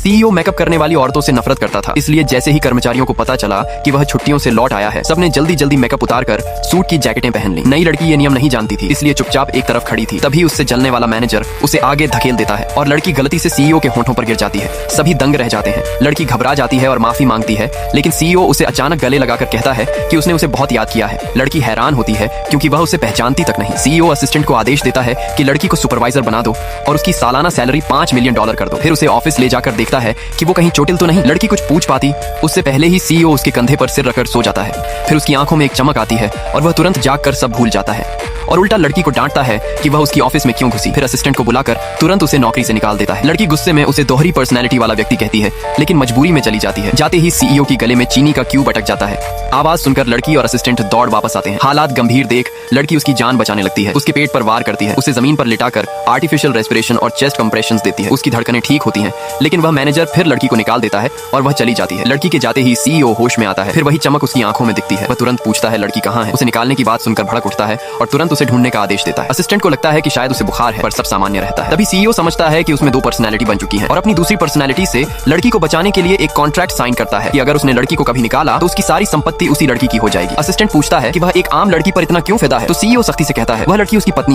CEO makeup करने वाली औरतों से नफरत करता था, इसलिए जैसे ही कर्मचारियों को पता चला कि वह छुट्टियों से लौट आया है, सबने जल्दी जल्दी मेकअप उतारकर सूट की जैकेटें पहन ली। नई लड़की ये नियम नहीं जानती थी, इसलिए चुपचाप एक तरफ खड़ी थी। तभी उससे जलने वाला मैनेजर उसे आगे धकेल देता है और लड़की गलती से सीईओ के होंठों पर गिर जाती है। सभी दंग रह जाते हैं। लड़की घबरा जाती है और माफी मांगती है, लेकिन सीईओ उसे अचानक गले लगाकर कहता है कि उसने उसे बहुत याद किया है। लड़की हैरान होती है क्योंकि वह उसे पहचानती तक नहीं। सीईओ असिस्टेंट को आदेश देता है कि लड़की को सुपरवाइजर बना दो और उसकी सालाना सैलरी $5 मिलियन कर दो। फिर उसे ऑफिस ले जाकर देखता है कि वो कहीं चोटिल तो नहीं। लड़की कुछ पूछ पाती उससे पहले ही सीईओ उसके कंधे पर सिर रखकर सो जाता है। फिर उसकी आंखों में एक चमक आती है और वह तुरंत जागकर सब भूल जाता है और उल्टा लड़की को डांटता है कि वह उसकी ऑफिस में क्यों घुसी। फिर असिस्टेंट को बुलाकर तुरंत उसे नौकरी से निकाल देता है। लड़की गुस्से में उसे दोहरी पर्सनैलिटी वाला व्यक्ति कहती है, लेकिन मजबूरी में चली जाती है। जाते ही सीईओ की गले में चीनी का क्यूब अटक जाता है। आवाज सुनकर लड़की और असिस्टेंट दौड़ वापस आते हैं। हालात गंभीर देख लड़की उसकी जान बचाने लगती है। उसके पेट पर वार करती है, उसे जमीन पर लिटाकर आर्टिफिशियल रेस्पिरेशन और चेस्ट कंप्रेशंस देती है। उसकी धड़कनें ठीक होती हैं, लेकिन वह मैनेजर फिर लड़की को निकाल देता है और वह चली जाती है। लड़की के जाते ही सीईओ होश में आता है। फिर वही चमक उसकी आंखों में दिखती है। वह तुरंत पूछता है लड़की कहाँ है। उसे निकालने की बात सुनकर भड़क उठता है और तुरंत उसे ढूंढने का आदेश देता है। असिस्टेंट को लगता है कि शायद उसे बुखार है, पर सब सामान्य रहता है। तभी सीईओ समझता है कि उसमें दो पर्सनैलिटी बन चुकी है और अपनी दूसरी पर्सनैलिटी से लड़की को बचाने के लिए एक कॉन्ट्रैक्ट साइन करता है कि अगर उसने लड़की को कभी निकाला तो उसकी सारी संपत्ति उसी लड़की की हो जाएगी। असिस्टेंट पूछता है कि वह एक आम लड़की पर इतना क्यों फिदा है, तो सीईओ सख्ती से कहता है वह लड़की उसकी पत्नी है।